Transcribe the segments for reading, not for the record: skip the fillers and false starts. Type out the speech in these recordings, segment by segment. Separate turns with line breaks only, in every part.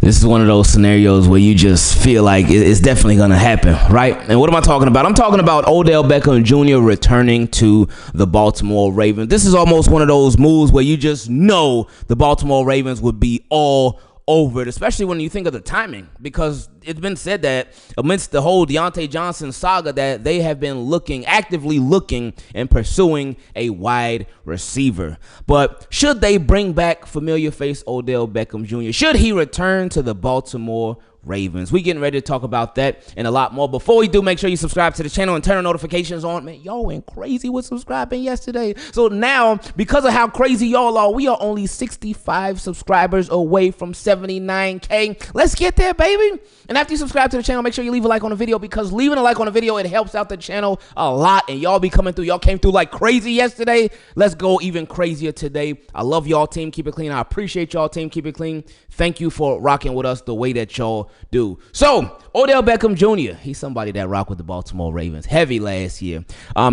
This is one of those scenarios where you just feel like it's definitely going to happen, right? And what am I talking about? I'm talking about Odell Beckham Jr. returning to the Baltimore Ravens. This is almost one of those moves where you just know the Baltimore Ravens would be all over it, especially when you think of the timing, because it's been said that amidst the whole Diontae Johnson saga that they have been actively looking and pursuing a wide receiver. But should they bring back familiar face Odell Beckham Jr.? Should he return to the Baltimore Ravens? We getting ready to talk about that and a lot more. Before we do, make sure you subscribe to the channel and turn the notifications on. Man, y'all went crazy with subscribing yesterday. So now, because of how crazy y'all are, we are only 65 subscribers away from 79K. Let's get there, baby. And after you subscribe to the channel, make sure you leave a like on the video, because leaving a like on the video, it helps out the channel a lot. And y'all be coming through. Y'all came through like crazy yesterday. Let's go even crazier today. I love y'all, team. Keep it clean. I appreciate y'all, team. Keep it clean. Thank you for rocking with us the way that y'all do. So, Odell Beckham Jr., he's somebody that rocked with the Baltimore Ravens heavy last year.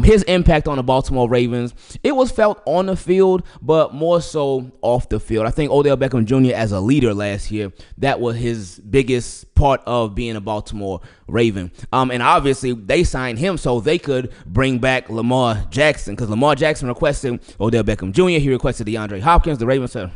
His impact on the Baltimore Ravens, it was felt on the field, but more so off the field. I think Odell Beckham Jr. as a leader last year, that was his biggest part of being a Baltimore Raven. And obviously, they signed him so they could bring back Lamar Jackson, because Lamar Jackson requested Odell Beckham Jr., he requested DeAndre Hopkins. The Ravens said,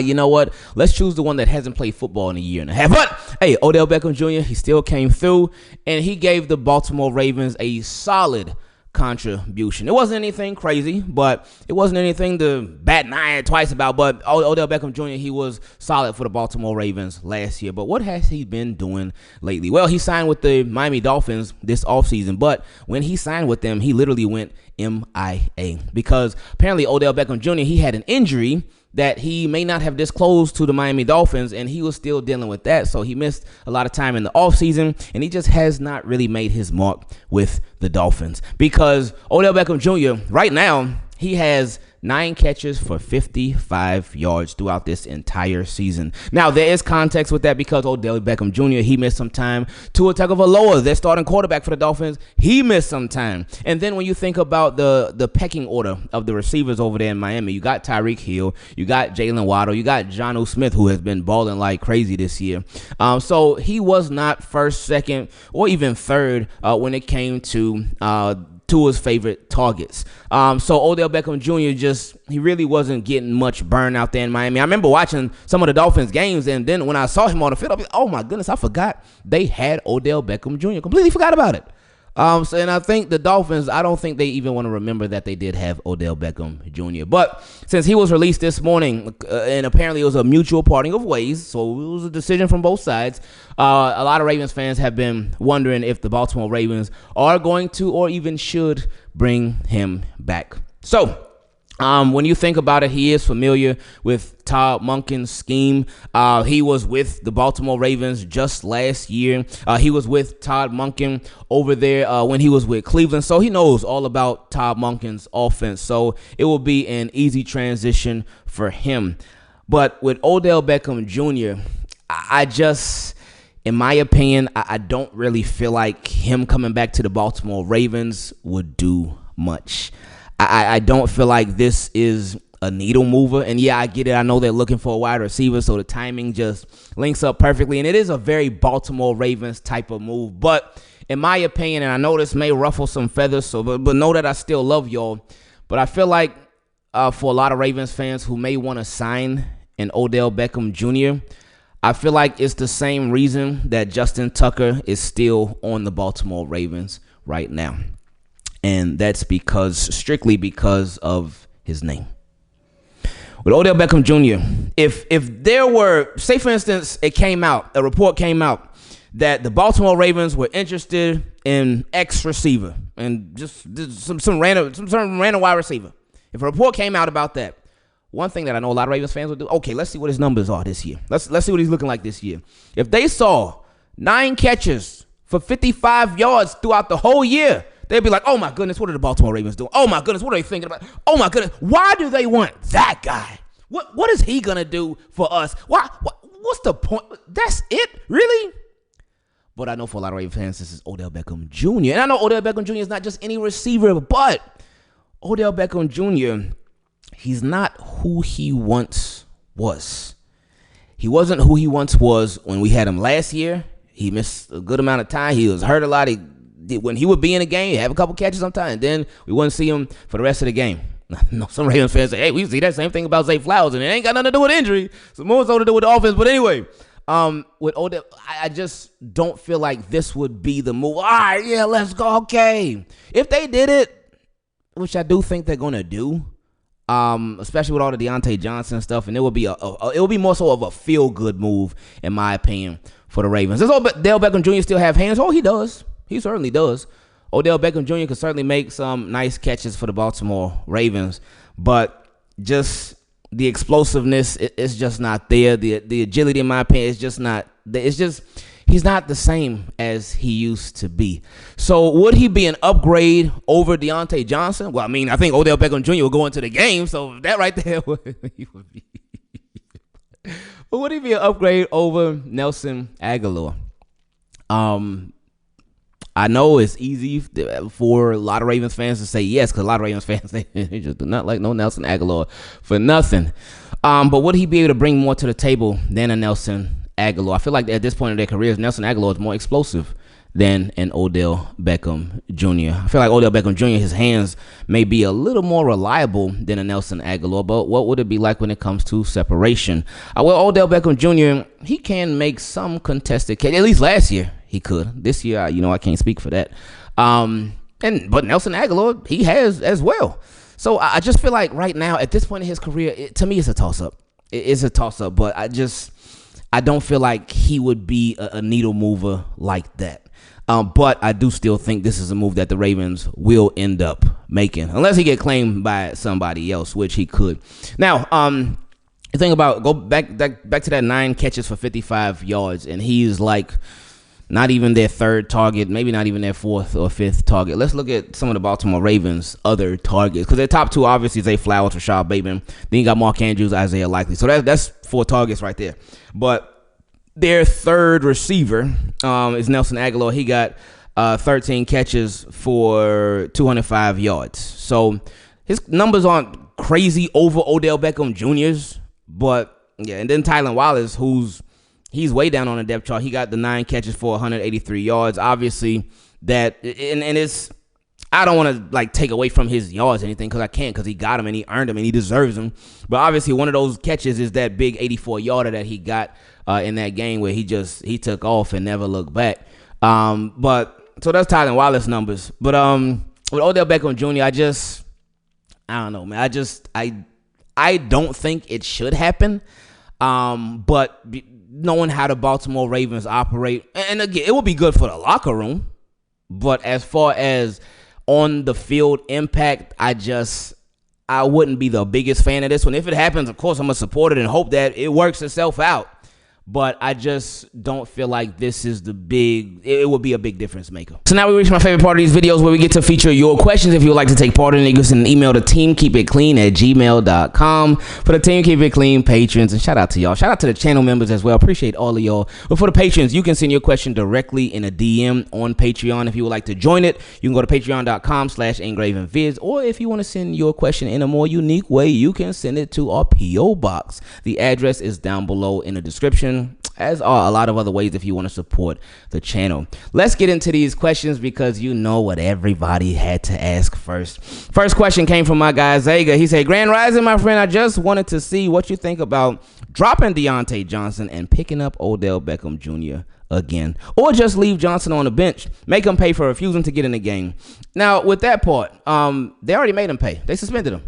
you know what? Let's choose the one that hasn't played football in a year and a half. But, hey, Odell Beckham Jr., he still came through, and he gave the Baltimore Ravens a solid contribution. It wasn't anything crazy, but it wasn't anything to bat an eye twice about. But Odell Beckham Jr., he was solid for the Baltimore Ravens last year. But what has he been doing lately? Well, he signed with the Miami Dolphins this offseason, but when he signed with them, he literally went MIA, because apparently Odell Beckham Jr., he had an injury that he may not have disclosed to the Miami Dolphins, and he was still dealing with that. So he missed a lot of time in the offseason, and he just has not really made his mark with the Dolphins, because Odell Beckham Jr., right now, he has 9 catches for 55 yards throughout this entire season. Now, there is context with that, because Odell Beckham Jr., he missed some time. Tua Tagovailoa, their starting quarterback for the Dolphins, he missed some time. And then when you think about the pecking order of the receivers over there in Miami, you got Tyreek Hill, you got Jalen Waddle, you got Jonnu Smith, who has been balling like crazy this year. So he was not first, second, or even third when it came to Tua's favorite targets. So Odell Beckham Jr. he really wasn't getting much burn out there in Miami. I remember watching some of the Dolphins games, and then when I saw him on the field, I was like, oh my goodness, I forgot they had Odell Beckham Jr. Completely forgot about it. And I think the Dolphins, I don't think they even want to remember that they did have Odell Beckham Jr. But since he was released this morning, and apparently it was a mutual parting of ways, so it was a decision from both sides, a lot of Ravens fans have been wondering if the Baltimore Ravens are going to or even should bring him back. So, when you think about it, he is familiar with Todd Monken's scheme. He was with the Baltimore Ravens just last year. He was with Todd Monken over there when he was with Cleveland. So he knows all about Todd Monken's offense. So it will be an easy transition for him. But with Odell Beckham Jr., in my opinion, I don't really feel like him coming back to the Baltimore Ravens would do much. I don't feel like this is a needle mover. And yeah, I get it. I know they're looking for a wide receiver, so the timing just links up perfectly. And it is a very Baltimore Ravens type of move. But in my opinion, and I know this may ruffle some feathers, but know that I still love y'all. But I feel like for a lot of Ravens fans who may want to sign an Odell Beckham Jr., I feel like it's the same reason that Justin Tucker is still on the Baltimore Ravens right now. And that's strictly because of his name. With Odell Beckham Jr., if there were, say for instance, a report came out that the Baltimore Ravens were interested in X receiver and just some random wide receiver. If a report came out about that, one thing that I know a lot of Ravens fans would do, okay, let's see what his numbers are this year. Let's see what he's looking like this year. If they saw 9 catches for 55 yards throughout the whole year, they'd be like, oh my goodness, what are the Baltimore Ravens doing? Oh my goodness, what are they thinking about? Oh my goodness, why do they want that guy? What is he gonna do for us? What's the point? That's it, really? But I know for a lot of Ravens fans, this is Odell Beckham Jr. And I know Odell Beckham Jr. is not just any receiver, but Odell Beckham Jr., he's not who he once was. He wasn't who he once was when we had him last year. He missed a good amount of time. He was hurt a lot. When he would be in a game, he'd have a couple catches sometimes, and then we wouldn't see him for the rest of the game. I know some Ravens fans say, hey, we see that same thing about Zay Flowers, and it ain't got nothing to do with injury. So more so to do with the offense. But anyway, with Odell, I just don't feel like this would be the move. All right, yeah, let's go. Okay. If they did it, which I do think they're going to do, especially with all the Diontae Johnson stuff, and it would be more so of a feel-good move, in my opinion, for the Ravens. Does Odell Beckham Jr. still have hands? Oh, he does. He certainly does. Odell Beckham Jr. can certainly make some nice catches for the Baltimore Ravens, but just the explosiveness is just not there. The agility, in my opinion, is just not there. It's just he's not the same as he used to be. So would he be an upgrade over Diontae Johnson? Well, I mean, I think Odell Beckham Jr. will go into the game, so that right there would be. But would he be an upgrade over Nelson Agholor? I know it's easy for a lot of Ravens fans to say yes, because a lot of Ravens fans, they just do not like no Nelson Agholor for nothing. But would he be able to bring more to the table than a Nelson Agholor? I feel like at this point in their careers, Nelson Agholor is more explosive than an Odell Beckham Jr. I feel like Odell Beckham Jr., his hands may be a little more reliable than a Nelson Agholor, but what would it be like when it comes to separation? Well, Odell Beckham Jr., he can make some contested catch. At least last year he could. This year, I can't speak for that. But Nelson Agholor, he has as well. So I just feel like right now, at this point in his career, to me, it's a toss-up. It is a toss-up, but I don't feel like he would be a needle mover like that. But I do still think this is a move that the Ravens will end up making, unless he get claimed by somebody else, which he could. Now, the thing about go back to that 9 catches for 55 yards, and he's like not even their third target, maybe not even their fourth or fifth target. Let's look at some of the Baltimore Ravens' other targets, because their top 2 obviously Zay Flowers, Rashad Bateman. Then you got Mark Andrews, Isaiah Likely. So that's 4 targets right there. But their third receiver is Nelson Agholor. He got 13 catches for 205 yards. So his numbers aren't crazy over Odell Beckham Jr.'s, but yeah. And then Tylan Wallace, he's way down on the depth chart. He got the 9 catches for 183 yards. Obviously, and it's, I don't want to take away from his yards or anything, because I can't, because he got him and he earned them and he deserves them. But obviously, one of those catches is that big 84-yarder that he got in that game where he took off and never looked back. But so that's Tylan Wallace numbers. But with Odell Beckham Jr., I don't know, man. I don't think it should happen. But knowing how the Baltimore Ravens operate, and again, it would be good for the locker room. But as far as on the field impact, I wouldn't be the biggest fan of this one. If it happens, of course, I'm going to support it and hope that it works itself out. But I just don't feel like this is it would be a big difference maker. So now we reach my favorite part of these videos, where we get to feature your questions. If you would like to take part in it, you can send an email to teamkeepitclean@gmail.com. For the Team Keep It Clean patrons, and shout out to y'all. Shout out to the channel members as well. Appreciate all of y'all. But for the patrons, you can send your question directly in a DM on Patreon. If you would like to join it, you can go to patreon.com/Ingravenvids. Or if you want to send your question in a more unique way, you can send it to our P.O. Box. The address is down below in the description, as are a lot of other ways if you want to support the channel. Let's get into these questions, because you know what everybody had to ask first. First question came from my guy Zlager. He said, Grand Rising, my friend, I just wanted to see what you think about dropping Diontae Johnson and picking up Odell Beckham Jr. again, or just leave Johnson on the bench, make him pay for refusing to get in the game. Now, with that part, they already made him pay. They suspended him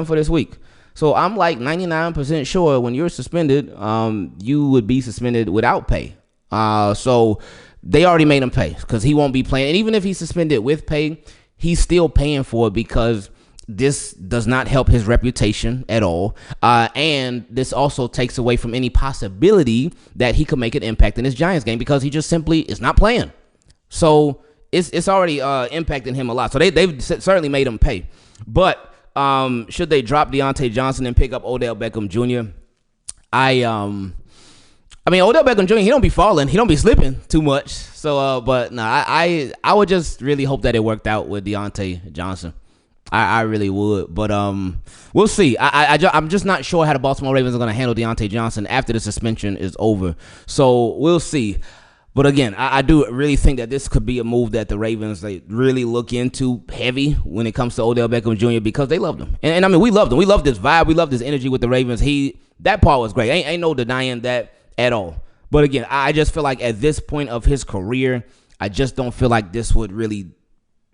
for this week. So I'm like 99% sure when you're suspended, you would be suspended without pay. So they already made him pay, because he won't be playing. And even if he's suspended with pay, he's still paying for it, because this does not help his reputation at all. And this also takes away from any possibility that he could make an impact in his Giants game, because he just simply is not playing. So it's already impacting him a lot. So they've certainly made him pay. But should they drop Diontae Johnson and pick up Odell Beckham Jr.? I mean, Odell Beckham Jr., he don't be falling. He don't be slipping too much. So, but no, I would just really hope that it worked out with Diontae Johnson. I really would, but we'll see. I'm just not sure how the Baltimore Ravens are going to handle Diontae Johnson after the suspension is over. So we'll see. But again, I do really think that this could be a move that the Ravens, they really look into heavy when it comes to Odell Beckham Jr. because they loved him. And I mean, we loved him. We loved this vibe. We loved this energy with the Ravens. That part was great. Ain't no denying that at all. But again, I just feel like at this point of his career, I just don't feel like this would really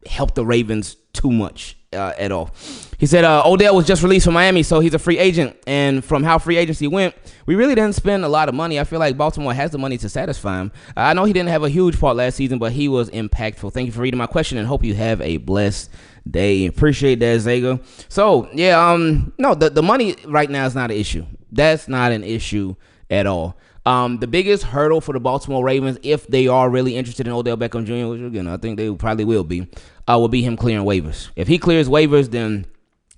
help the Ravens too much at all. He said Odell was just released from Miami, so he's a free agent. And from how free agency went, we really didn't spend a lot of money. I feel like Baltimore has the money to satisfy him. I know he didn't have a huge part last season, but he was impactful. Thank you for reading my question, and hope you have a blessed day. Appreciate that, Zlager. So, yeah, no, the money right now is not an issue. That's not an issue at all. The biggest hurdle for the Baltimore Ravens, if they are really interested in Odell Beckham Jr., which again I think they probably will be him clearing waivers. If he clears waivers, then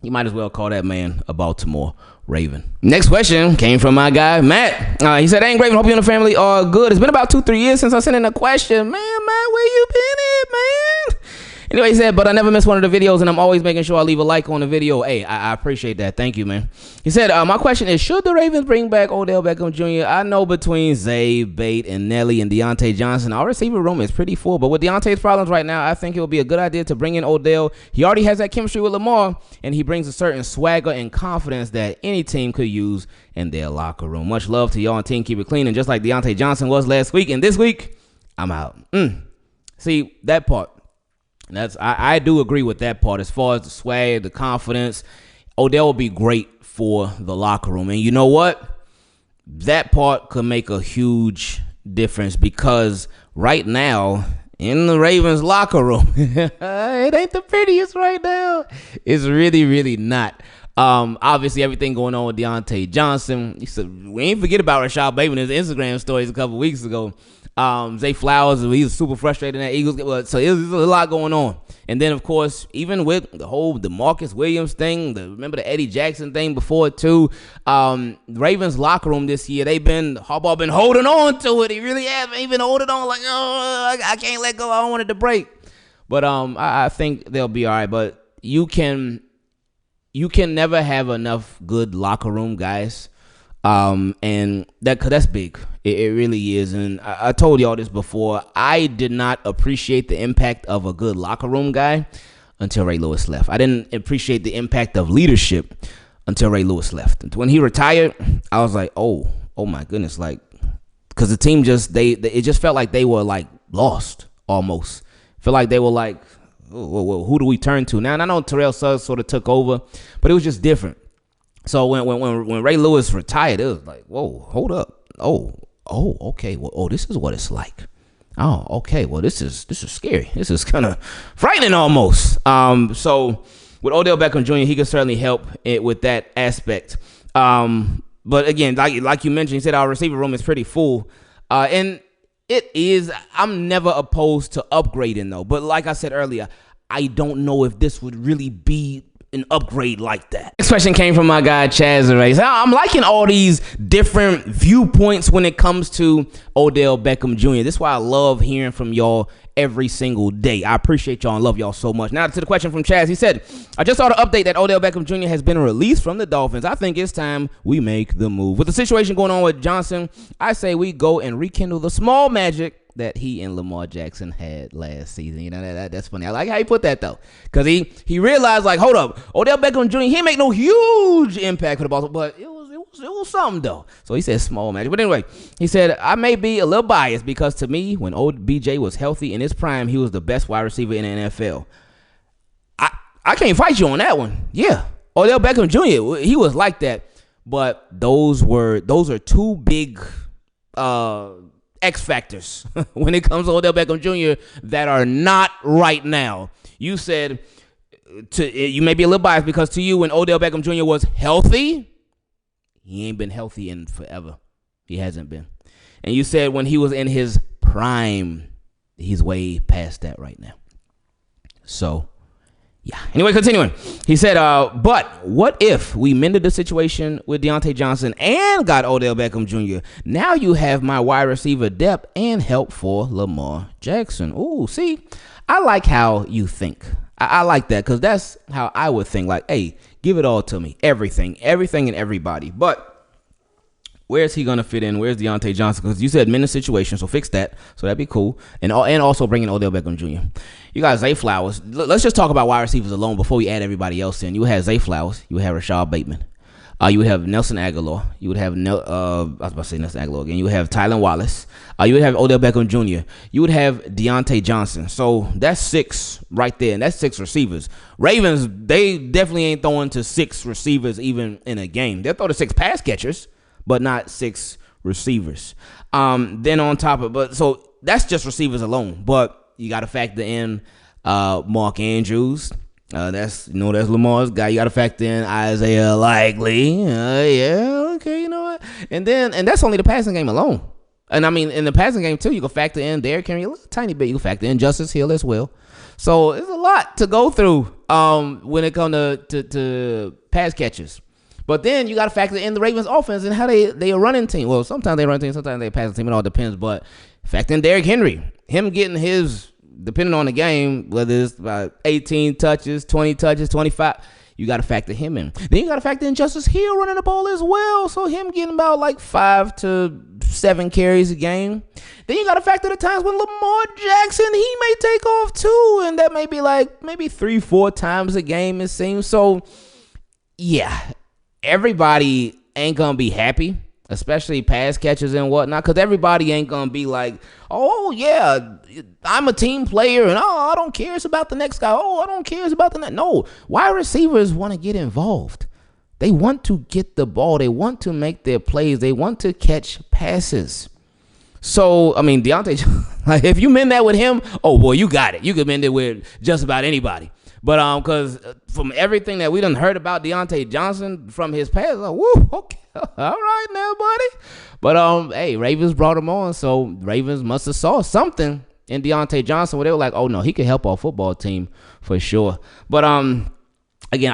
you might as well call that man a Baltimore Raven. Next question came from my guy Matt. He said, "Hey, Ingraven, hope you and the family are good. It's been about 2-3 years since I sent in a question. Man, Matt, where you been at, man?" Anyway, he said, "But I never miss one of the videos, and I'm always making sure I leave a like on the video." Hey, I appreciate that. Thank you, man. He said, "My question is, should the Ravens bring back Odell Beckham Jr.? I know between Zay, Bate, and Nelly and Diontae Johnson, our receiver room is pretty full. But with Diontae's problems right now, I think it would be a good idea to bring in Odell. He already has that chemistry with Lamar, and he brings a certain swagger and confidence that any team could use in their locker room. Much love to y'all and team. Keep it clean. And just like Diontae Johnson was last week and this week, I'm out." See, that part. I do agree with that part as far as the swag, the confidence. Odell will be great for the locker room. And you know what? That part could make a huge difference because right now in the Ravens locker room, it ain't the prettiest right now. It's really, really not. Obviously, everything going on with Diontae Johnson. We ain't forget about Rashad Bateman in his Instagram stories a couple weeks ago. Zay Flowers, he was super frustrated in that Eagles. So there's a lot going on. And then, of course, even with the whole Marcus Williams thing, remember the Eddie Jackson thing before it too. Ravens locker room this year, Harbaugh been holding on to it. He really has been holding on like, oh, I can't let go. I don't want it to break. But I think they'll be all right. But you can never have enough good locker room guys. And that's big. It really is. And I told y'all this before. I did not appreciate the impact of a good locker room guy until Ray Lewis left. I didn't appreciate the impact of leadership until Ray Lewis left. When he retired, I was like, oh my goodness. Like, cause the team it just felt like they were like lost almost. Felt like they were like, oh, who do we turn to now? And I know Terrell Suggs sort of took over, but it was just different. So when Ray Lewis retired, it was like, whoa, hold up. Oh, okay. Well, this is what it's like. Oh, okay. Well, this is scary. This is kind of frightening almost. So with Odell Beckham Jr., he could certainly help with that aspect. But again, like you mentioned, you said our receiver room is pretty full. And it is. I'm never opposed to upgrading though. But like I said earlier, I don't know if this would really be an upgrade like that. Next question came from my guy Chazeray. So I'm liking all these different viewpoints when it comes to Odell Beckham Jr. This is why I love hearing from y'all every single day. I appreciate y'all and love y'all so much. Now to the question from Chaz. He said, "I just saw the update that Odell Beckham Jr. has been released from the Dolphins. I think it's time we make the move. With the situation going on with Johnson, I say we go and rekindle the small magic that he and Lamar Jackson had last season." You know, that's funny. I like how he put that though, because he realized, like, hold up, Odell Beckham Jr. he didn't make no huge impact for the Baltimore, but it was something though. So he said small magic. But anyway, he said, "I may be a little biased because to me, when old BJ was healthy in his prime, he was the best wide receiver in the NFL." I can't fight you on that one. Yeah, Odell Beckham Jr. he was like that, but those are two big X factors when it comes to Odell Beckham Jr. that are not right now. You said you may be a little biased because to you, when Odell Beckham Jr. was healthy, he ain't been healthy in forever. He hasn't been. And you said when he was in his prime, he's way past that right now. So, yeah. Anyway, continuing. He said, but what if we mended the situation with Diontae Johnson and got Odell Beckham Jr.? Now you have my wide receiver depth and help for Lamar Jackson. Ooh, see, I like how you think. I like that because that's how I would think. Like, hey, give it all to me. Everything and everybody. But where's he going to fit in? Where's Diontae Johnson? Because you said minute situation, so fix that. So that'd be cool. And also bring in Odell Beckham Jr. You got Zay Flowers. Let's just talk about wide receivers alone before we add everybody else in. You would have Zay Flowers. You would have Rashad Bateman. You would have Nelson Aguilar. You would have I was about to say Nelson Aguilar again. You would have Tylan Wallace. You would have Odell Beckham Jr. You would have Diontae Johnson. So that's 6 right there, and that's 6 receivers. Ravens, they definitely ain't throwing to 6 receivers even in a game. They'll throw to 6 pass catchers, but not 6 receivers. Then on top of, so that's just receivers alone. But you got to factor in Mark Andrews. That's Lamar's guy. You got to factor in Isaiah Likely. Yeah, okay, you know what? And that's only the passing game alone. And I mean, in the passing game too, you can factor in Derrick Henry a little tiny bit. You can factor in Justice Hill as well. So it's a lot to go through when it comes to pass catches. But then you got to factor in the Ravens offense and how they a running team. Well, sometimes they run team, sometimes they pass team. It all depends. But factor in Derrick Henry, him getting his, depending on the game, whether it's about 18 touches, 20 touches, 25, you got to factor him in. Then you got to factor in Justice Hill running the ball as well. So him getting about like 5 to 7 carries a game. Then you got to factor the times when Lamar Jackson, he may take off too. And that may be like maybe 3-4 times a game, it seems. So, yeah. Everybody ain't going to be happy, especially pass catchers and whatnot, because everybody ain't going to be like, oh, yeah, I'm a team player, and I don't care. It's about the next guy. Oh, I don't care. It's about the next. No, wide receivers want to get involved. They want to get the ball. They want to make their plays. They want to catch passes. So, I mean, Diontae, like, if you mend that with him, oh, boy, you got it. You can mend it with just about anybody. But because from everything that we done heard about Diontae Johnson from his past, like, woo, okay, all right now, buddy. But hey, Ravens brought him on, so Ravens must have saw something in Diontae Johnson where they were like, oh no, he could help our football team for sure. But again,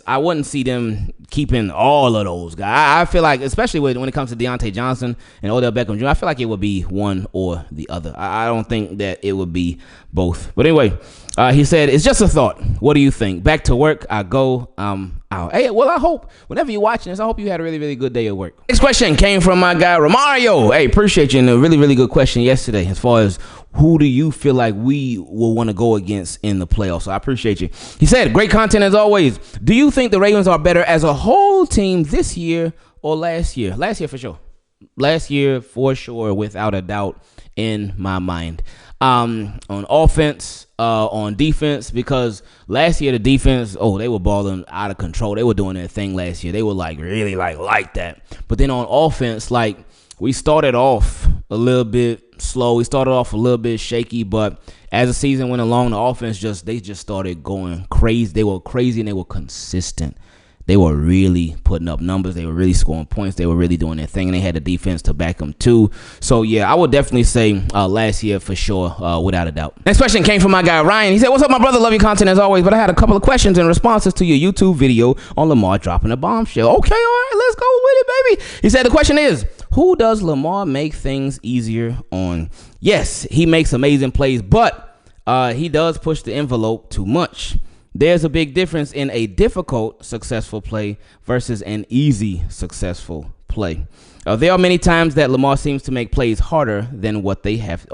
I wouldn't see them keeping all of those guys. I feel like, especially when it comes to Diontae Johnson and Odell Beckham Jr., I feel like it would be one or the other. I don't think that it would be both. But anyway, he said, it's just a thought. What do you think? Back to work, I go out. Hey, well, I hope, whenever you're watching this, I hope you had a really, really good day at work. Next question came from my guy, Romario. Hey, appreciate you. And a really, really good question yesterday as far as who do you feel like we will want to go against in the playoffs? So I appreciate you. He said, great content as always. Do you think the Ravens are better as a whole team this year or last year? Last year for sure. Last year for sure, without a doubt in my mind. On offense, on defense, because last year the defense, they were balling out of control. They were doing their thing last year. They were like really like that. But then on offense, like we started off a little bit slow. We started off a little bit shaky, but as the season went along, the offense just started going crazy. They were crazy and they were consistent. They were really putting up numbers. They were really scoring points. They were really doing their thing, and they had the defense to back them too. So, yeah, I would definitely say last year for sure, without a doubt. Next question came from my guy, Ryan. He said, what's up, my brother? Love your content as always, but I had a couple of questions and responses to your YouTube video on Lamar dropping a bombshell. Okay, all right, let's go with it, baby. He said the question is, who does Lamar make things easier on? Yes, he makes amazing plays, but he does push the envelope too much. There's a big difference in a difficult, successful play versus an easy, successful play. There are many times that Lamar seems to make plays harder than what they have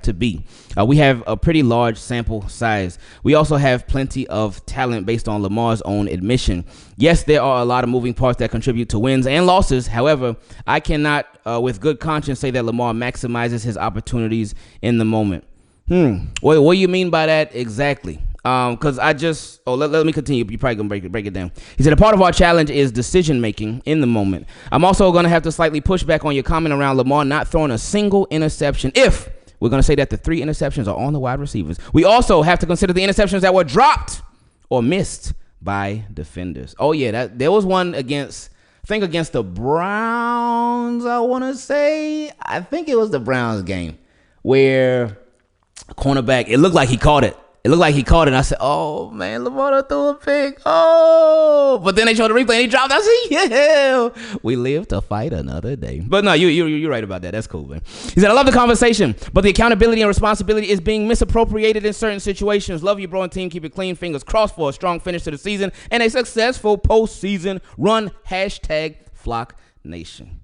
to be. We have a pretty large sample size. We also have plenty of talent based on Lamar's own admission. Yes, there are a lot of moving parts that contribute to wins and losses. However, I cannot, with good conscience, say that Lamar maximizes his opportunities in the moment. What do you mean by that exactly? Because let me continue. You're probably going to break it down. He said, a part of our challenge is decision making in the moment. I'm also going to have to slightly push back on your comment around Lamar not throwing a single interception. If we're going to say that the 3 interceptions are on the wide receivers, we also have to consider the interceptions that were dropped or missed by defenders. Oh, yeah, there was one against the Browns, I want to say. I think it was the Browns game where cornerback, it looked like he caught it. It looked like he caught it. And I said, "Oh man, Lamar threw a pick." Oh, but then they showed the replay and he dropped. I said, "Yeah, we live to fight another day." But no, you're right about that. That's cool, man. He said, "I love the conversation, but the accountability and responsibility is being misappropriated in certain situations. Love you, bro, and team. Keep it clean. Fingers crossed for a strong finish to the season and a successful postseason run. Flock Nation."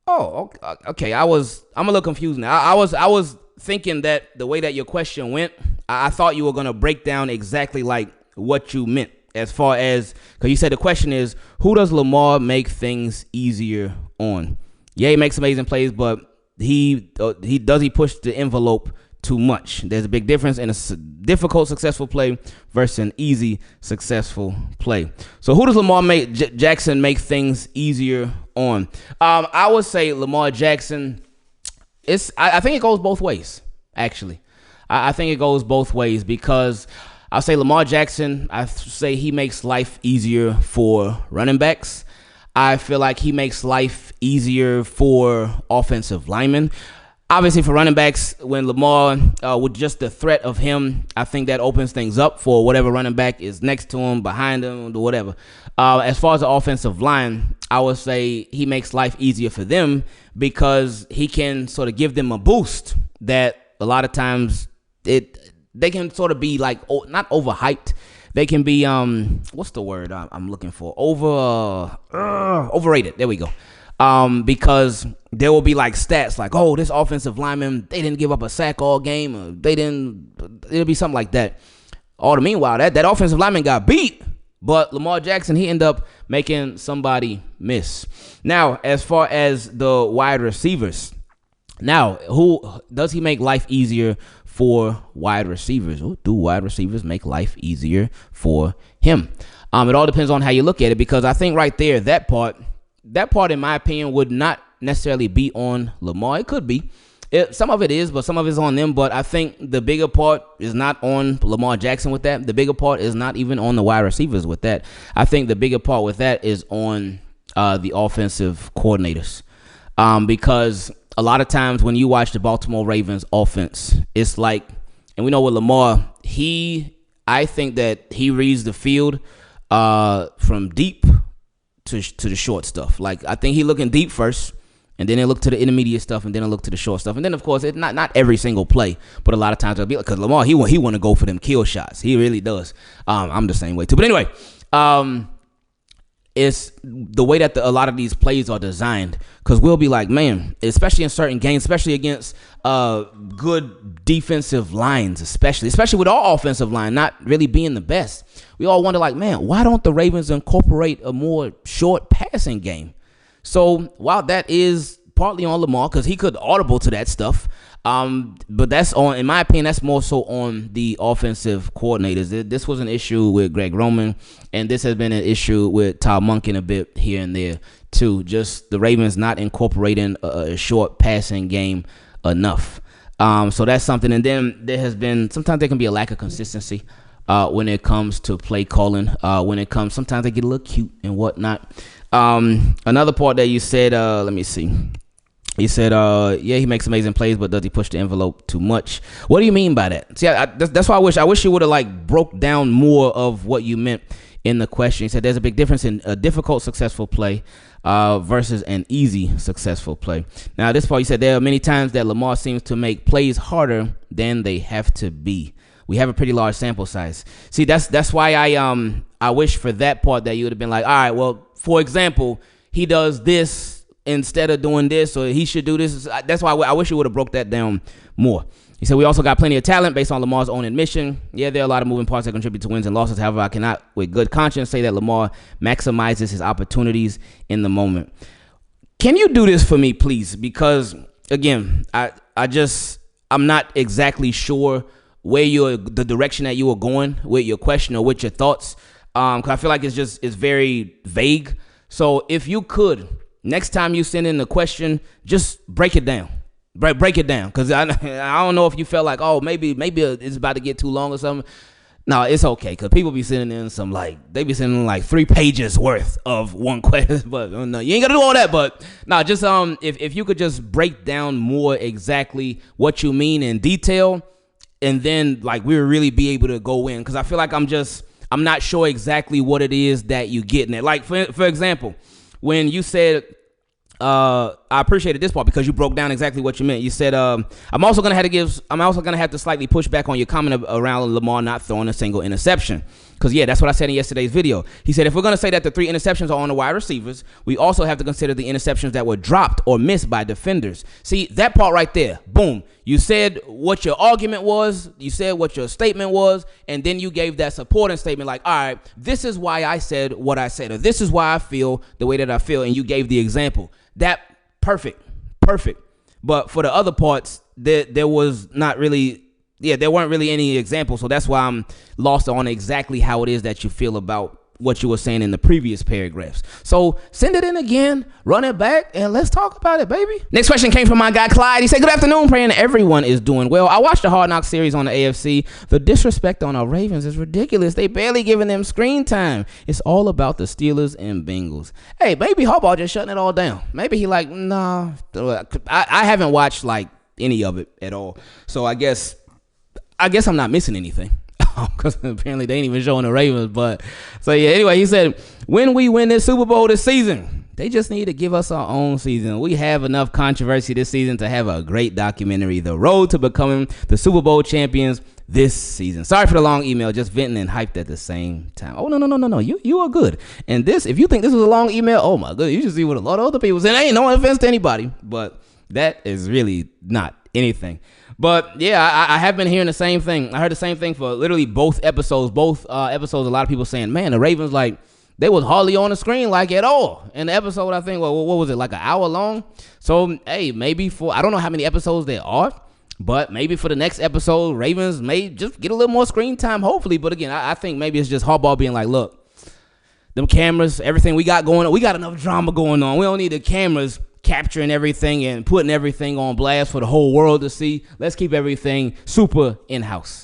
Oh, okay. I'm a little confused now. I was thinking that the way that your question went, I thought you were going to break down exactly like what you meant as far as, because you said the question is, who does Lamar make things easier on? Yeah, he makes amazing plays, but he push the envelope too much. There's a big difference in a difficult successful play versus an easy successful play. So who does Lamar Jackson make things easier on? I would say Lamar Jackson. I think it goes both ways, actually. I think it goes both ways because I'll say Lamar Jackson, I say he makes life easier for running backs. I feel like he makes life easier for offensive linemen. Obviously, for running backs, when Lamar, with just the threat of him, I think that opens things up for whatever running back is next to him, behind him, whatever. As far as the offensive line, I would say he makes life easier for them because he can sort of give them a boost that a lot of times they can sort of be like, not overhyped. They can be, what's the word I'm looking for? Overrated. There we go. Because there will be like stats like, oh, this offensive lineman, they didn't give up a sack all game, or it'll be something like that. All the meanwhile, that offensive lineman got beat, but Lamar Jackson, he ended up making somebody miss. Now, as far as the wide receivers, now, who does he make life easier for wide receivers? Who do wide receivers make life easier for him? It all depends on how you look at it, because I think right there, that part, in my opinion, would not necessarily be on Lamar. It could be. Some of it is, but some of it's on them. But I think the bigger part is not on Lamar Jackson with that. The bigger part is not even on the wide receivers with that. I think the bigger part with that is on the offensive coordinators. Because a lot of times when you watch the Baltimore Ravens offense, it's like, and we know with Lamar, I think that he reads the field from deep to the short stuff. Like, I think he looking deep first, and then he'll look to the intermediate stuff, and then he'll look to the short stuff. And then, of course, it's not every single play, but a lot of times it'll be like, because Lamar, he want to go for them kill shots. He really does. I'm the same way too. But anyway, it's the way that a lot of these plays are designed, because we'll be like, man, especially in certain games, especially against good defensive lines, especially with our offensive line not really being the best, we all wonder, like, man, why don't the Ravens incorporate a more short passing game? So while that is partly on Lamar, because he could audible to that stuff, but that's on, in my opinion, that's more so on the offensive coordinators. This was an issue with Greg Roman, and this has been an issue with Todd Monken a bit here and there too. Just the Ravens not incorporating a short passing game enough. So that's something. And then there has been, sometimes there can be a lack of consistency when it comes to play calling. Sometimes they get a little cute and whatnot. Another part that you said, let me see. He said, yeah, he makes amazing plays, but does he push the envelope too much? What do you mean by that? See, that's why I wish you would have like broke down more of what you meant in the question. He said there's a big difference in a difficult successful play versus an easy successful play. Now, this part, he said there are many times that Lamar seems to make plays harder than they have to be. We have a pretty large sample size. See, that's why I wish for that part that you would have been like, all right, well, for example, he does this instead of doing this, or he should do this. That's why I wish you would have broke that down more. He said, we also got plenty of talent based on Lamar's own admission. Yeah, there are a lot of moving parts that contribute to wins and losses. However, I cannot with good conscience say that Lamar maximizes his opportunities in the moment. Can you do this for me, please? Because, again, I'm not exactly sure where the direction that you were going with your question or with your thoughts. Because I feel like it's very vague. So if you could, next time you send in a question, just break it down. Break it down, because I don't know if you felt like, oh, maybe it's about to get too long or something. No, it's okay, because people be sending in they be sending like 3 pages worth of one question. But no, you ain't got to do all that. But no, just if you could just break down more exactly what you mean in detail, and then like we would really be able to go in, because I feel like I'm not sure exactly what it is that you're getting at. Like for example, when you said, I appreciated this part because you broke down exactly what you meant. You said, I'm also gonna have to slightly push back on your comment around Lamar not throwing a single interception. Because, yeah, that's what I said in yesterday's video. He said, if we're going to say that the 3 interceptions are on the wide receivers, we also have to consider the interceptions that were dropped or missed by defenders. See, that part right there, boom. You said what your argument was, you said what your statement was, and then you gave that supporting statement like, all right, this is why I said what I said, or this is why I feel the way that I feel, and you gave the example. That, perfect. But for the other parts, there was not really... Yeah, there weren't really any examples, so that's why I'm lost on exactly how it is that you feel about what you were saying in the previous paragraphs. So send it in again, run it back, and let's talk about it, baby. Next question came from my guy Clyde. He said, good afternoon, praying everyone is doing well. I watched the Hard Knocks series on the AFC. The disrespect on our Ravens is ridiculous. They barely giving them screen time. It's all about the Steelers and Bengals. Hey, maybe Harbaugh just shutting it all down. Maybe he like, nah. I haven't watched like any of it at all. So I guess I'm not missing anything because apparently they ain't even showing the Ravens. But so yeah, anyway, he said, when we win this Super Bowl this season, they just need to give us our own season. We have enough controversy this season to have a great documentary, The Road to Becoming the Super Bowl Champions this season. Sorry for the long email, just venting and hyped at the same time. Oh, no. You are good. And this, if you think this was a long email, oh my goodness, you should see what a lot of other people said. Ain't no offense to anybody, but that is really not anything. But yeah, I have been hearing the same thing. I heard the same thing for literally both episodes. A lot of people saying, man, the Ravens, like, they was hardly on the screen, like, at all. And the episode, I think, what was it, like an hour long? So, hey, maybe I don't know how many episodes there are, but maybe for the next episode, Ravens may just get a little more screen time, hopefully. But again, I think maybe it's just Harbaugh being like, look, them cameras, everything we got going on, we got enough drama going on. We don't need the cameras capturing everything and putting everything on blast for the whole world to see. Let's keep everything super in-house.